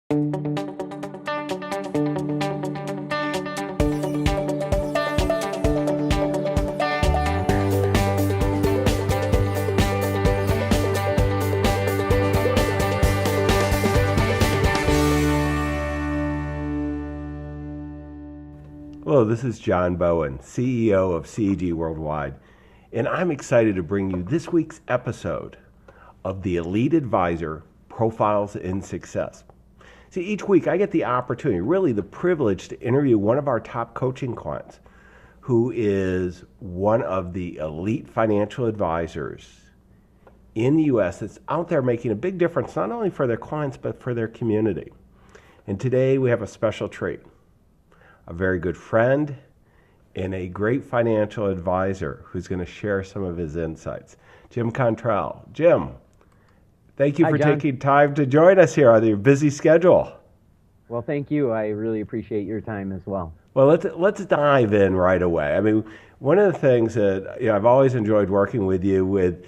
Hello, this is John Bowen, CEO of CEG Worldwide, and I'm excited to bring you this week's episode of the Elite Advisor Profiles in Success. See, each week I get the opportunity, really the privilege, to interview one of our top coaching clients who is one of the elite financial advisors in the U.S. that's out there making a big difference, not only for their clients, but for their community. And today we have a special treat. A very good friend and a great financial advisor who's going to share some of his insights. Jim Cantrell. Jim, thank you for taking time to join us here on your busy schedule. Well, thank you. I really appreciate your time as well. Well, let's dive in right away. I mean, one of the things that I've always enjoyed working with you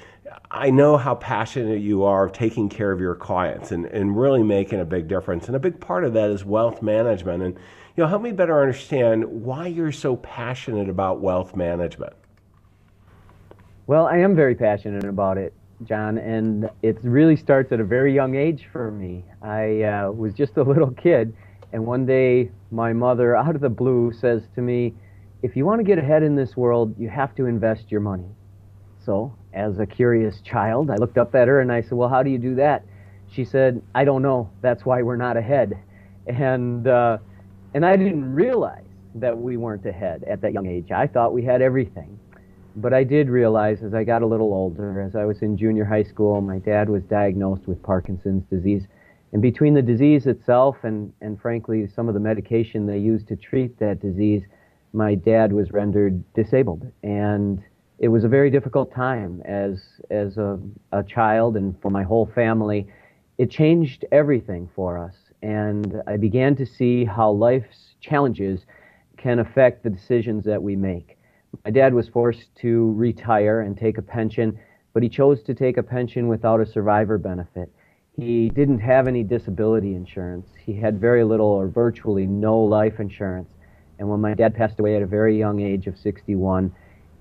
I know how passionate you are of taking care of your clients and really making a big difference. And a big part of that is wealth management. And help me better understand why you're so passionate about wealth management. Well, I am very passionate about it, John, and it really starts at a very young age for me. I was just a little kid, and one day my mother, out of the blue, says to me, "If you want to get ahead in this world, you have to invest your money." So, as a curious child, I looked up at her and I said, "Well, how do you do that?" She said, "I don't know. That's why we're not ahead." And I didn't realize that we weren't ahead at that young age. I thought we had everything. But I did realize as I got a little older, as I was in junior high school, my dad was diagnosed with Parkinson's disease. And between the disease itself and frankly, some of the medication they used to treat that disease, my dad was rendered disabled. And it was a very difficult time as a child and for my whole family. It changed everything for us. And I began to see how life's challenges can affect the decisions that we make. My dad was forced to retire and take a pension, but he chose to take a pension without a survivor benefit. He didn't have any disability insurance. He had very little or virtually no life insurance. And when my dad passed away at a very young age of 61,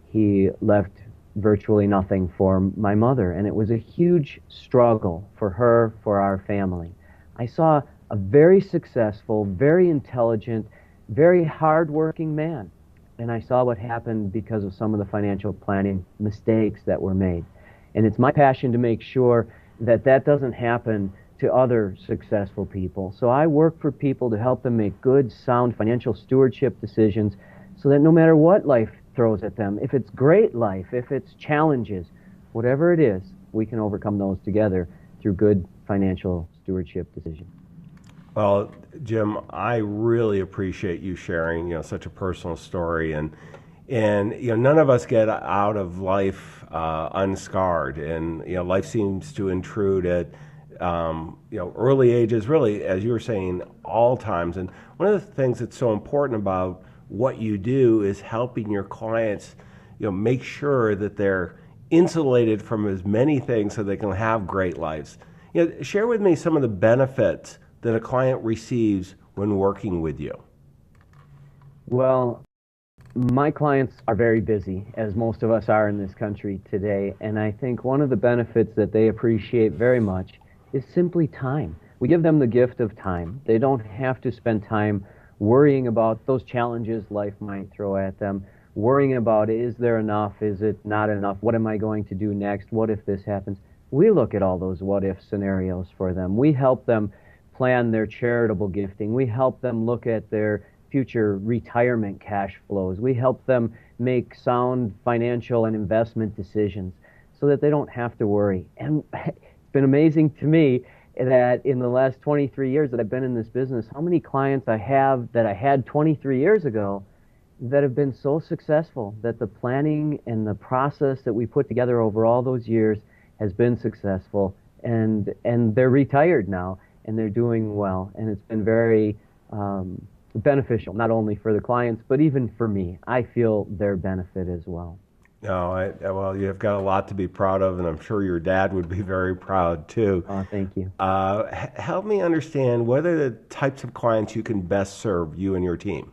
he left virtually nothing for my mother. And it was a huge struggle for her, for our family. I saw a very successful, very intelligent, very hardworking man. And I saw what happened because of some of the financial planning mistakes that were made. And it's my passion to make sure that that doesn't happen to other successful people. So I work for people to help them make good, sound financial stewardship decisions so that no matter what life throws at them, if it's great life, if it's challenges, whatever it is, we can overcome those together through good financial stewardship decisions. Well, Jim, I really appreciate you sharing, such a personal story, and none of us get out of life unscarred, and life seems to intrude at early ages, really, as you were saying, all times. And one of the things that's so important about what you do is helping your clients, make sure that they're insulated from as many things so they can have great lives. Share with me some of the benefits that a client receives when working with you. Well, my clients are very busy, as most of us are in this country today, and I think one of the benefits that they appreciate very much is simply time. We give them the gift of time. They don't have to spend time worrying about those challenges life might throw at them, worrying about, is there enough, is it not enough, what am I going to do next, what if this happens? We look at all those what-if scenarios for them. We help them plan their charitable gifting. We help them look at their future retirement cash flows. We help them make sound financial and investment decisions so that they don't have to worry. And it's been amazing to me that in the last 23 years that I've been in this business, how many clients I have that I had 23 years ago that have been so successful, that the planning and the process that we put together over all those years has been successful, and they're retired now and they're doing well, and it's been very beneficial, not only for the clients but even for me. I feel their benefit as well. No, well, you've got a lot to be proud of, and I'm sure your dad would be very proud too. Oh, thank you. Help me understand what are the types of clients you can best serve, you and your team?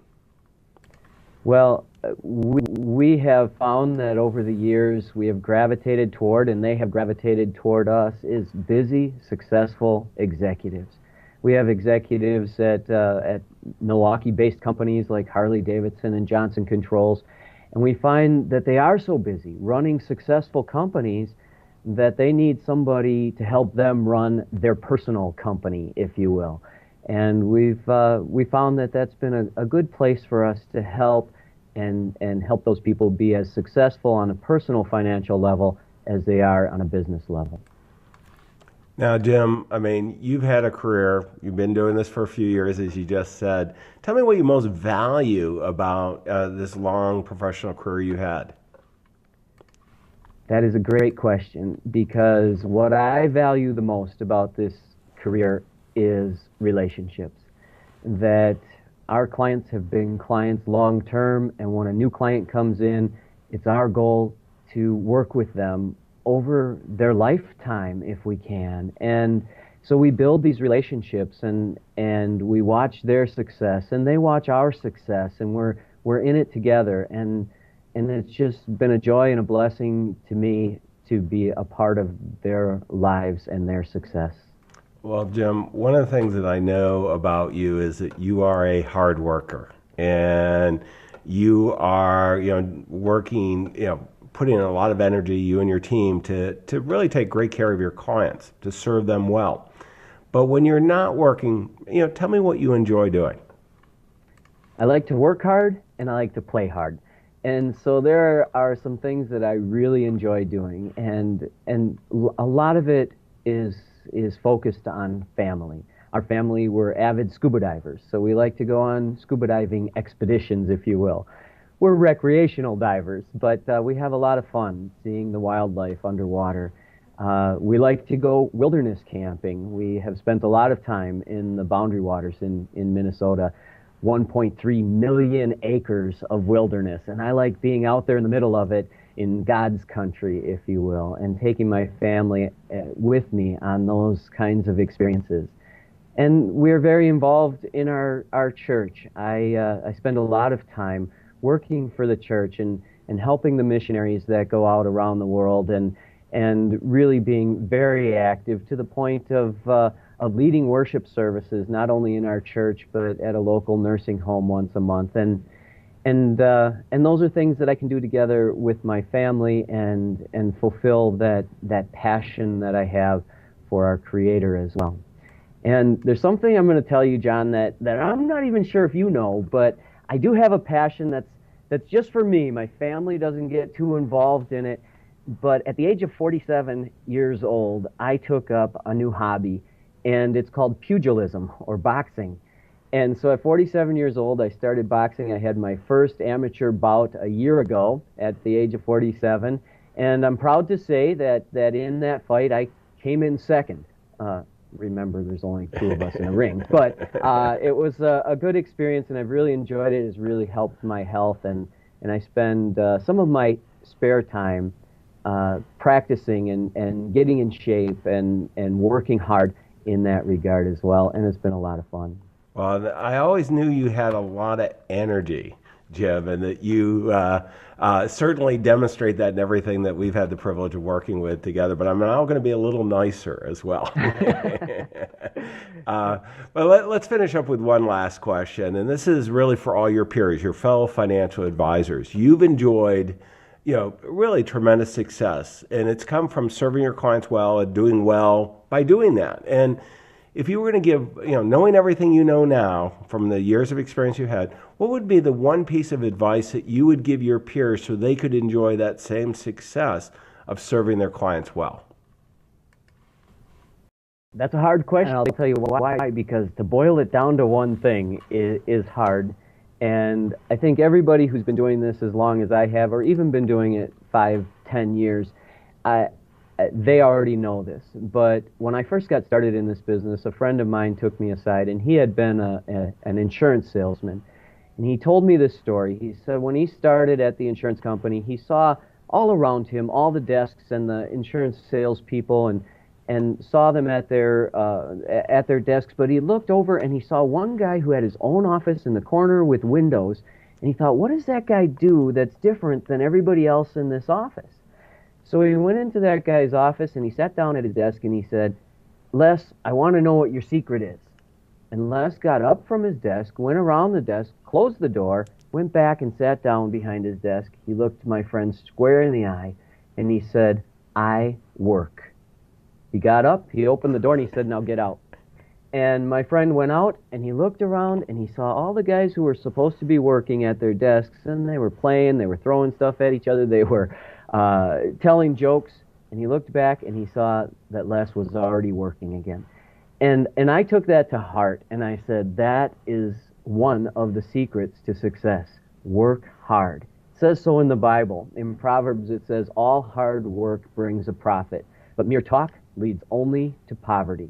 Well, we have found that over the years we have gravitated toward, and they have gravitated toward us, is busy, successful executives. We have executives at Milwaukee-based companies like Harley-Davidson and Johnson Controls, and we find that they are so busy running successful companies that they need somebody to help them run their personal company, if you will. And we found that that's been a good place for us to help and help those people be as successful on a personal financial level as they are on a business level. Now, Jim, I mean, you've had a career. You've been doing this for a few years, as you just said. Tell me what you most value about this long professional career you had. That is a great question, because what I value the most about this career is relationships. That our clients have been clients long term, and when a new client comes in, it's our goal to work with them over their lifetime if we can. And so we build these relationships, and we watch their success and they watch our success, and we're in it together, and it's just been a joy and a blessing to me to be a part of their lives and their success. Well, Jim, one of the things that I know about you is that you are a hard worker, and you are, working, putting in a lot of energy, you and your team, to really take great care of your clients, to serve them well. But when you're not working, tell me what you enjoy doing. I like to work hard and I like to play hard. And so there are some things that I really enjoy doing, and a lot of it is focused on family. Our family, we're avid scuba divers, so we like to go on scuba diving expeditions, if you will. We're recreational divers, but we have a lot of fun seeing the wildlife underwater. We like to go wilderness camping. We have spent a lot of time in the Boundary Waters in Minnesota, 1.3 million acres of wilderness, and I like being out there in the middle of it, in God's country, if you will, and taking my family with me on those kinds of experiences. And we're very involved in our church. I spend a lot of time working for the church and helping the missionaries that go out around the world, and really being very active to the point of leading worship services, not only in our church, but at a local nursing home once a month. And those are things that I can do together with my family and fulfill that passion that I have for our Creator as well. And there's something I'm going to tell you, John, that I'm not even sure if you know, but I do have a passion that's just for me. My family doesn't get too involved in it. But at the age of 47 years old, I took up a new hobby, and it's called pugilism, or boxing. And so at 47 years old, I started boxing. I had my first amateur bout a year ago at the age of 47. And I'm proud to say that in that fight, I came in second. Remember, there's only two of us in a ring. But it was a good experience, and I've really enjoyed it. It's really helped my health. And I spend some of my spare time practicing and getting in shape and working hard in that regard as well. And it's been a lot of fun. Well, I always knew you had a lot of energy, Jim, and that you certainly demonstrate that in everything that we've had the privilege of working with together. But I'm now going to be a little nicer as well. But let's finish up with one last question, and this is really for all your peers, your fellow financial advisors. You've enjoyed, really tremendous success, and it's come from serving your clients well and doing well by doing that. And if you were going to give, knowing everything you know now from the years of experience you had, what would be the one piece of advice that you would give your peers so they could enjoy that same success of serving their clients well? That's a hard question. I'll tell you why. Because to boil it down to one thing is hard. And I think everybody who's been doing this as long as I have, or even been doing it 5, 10 years, they already know this. But when I first got started in this business, a friend of mine took me aside, and he had been an insurance salesman. And he told me this story. He said when he started at the insurance company, he saw all around him, all the desks and the insurance salespeople, and saw them at their desks. But he looked over and he saw one guy who had his own office in the corner with windows, and he thought, what does that guy do that's different than everybody else in this office? So he went into that guy's office and he sat down at his desk and he said, Les, I want to know what your secret is. And Les got up from his desk, went around the desk, closed the door, went back and sat down behind his desk. He looked my friend square in the eye and he said, I work. He got up, he opened the door and he said, now get out. And my friend went out and he looked around and he saw all the guys who were supposed to be working at their desks, and they were playing, they were throwing stuff at each other, they were telling jokes. And he looked back and he saw that Les was already working again. And I took that to heart and I said, that is one of the secrets to success. Work hard. It says so in the Bible. In Proverbs it says, all hard work brings a profit, but mere talk leads only to poverty.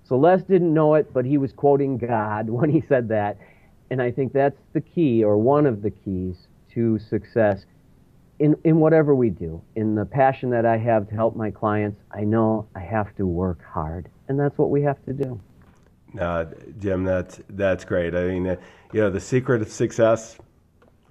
So Les didn't know it, but he was quoting God when he said that. And I think that's the key, or one of the keys to success in whatever we do. In the passion that I have to help my clients, I know I have to work hard, and that's what we have to do. Jim, that's great. I mean, the secret of success,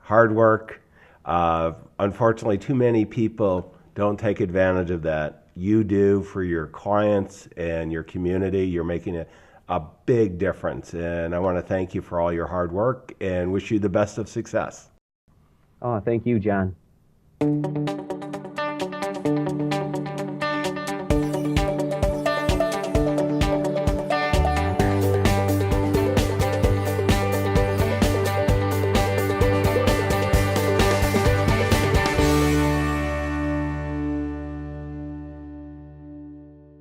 hard work. Unfortunately, too many people don't take advantage of that. You do for your clients and your community. You're making a big difference, and I want to thank you for all your hard work and wish you the best of success. Oh, thank you, John.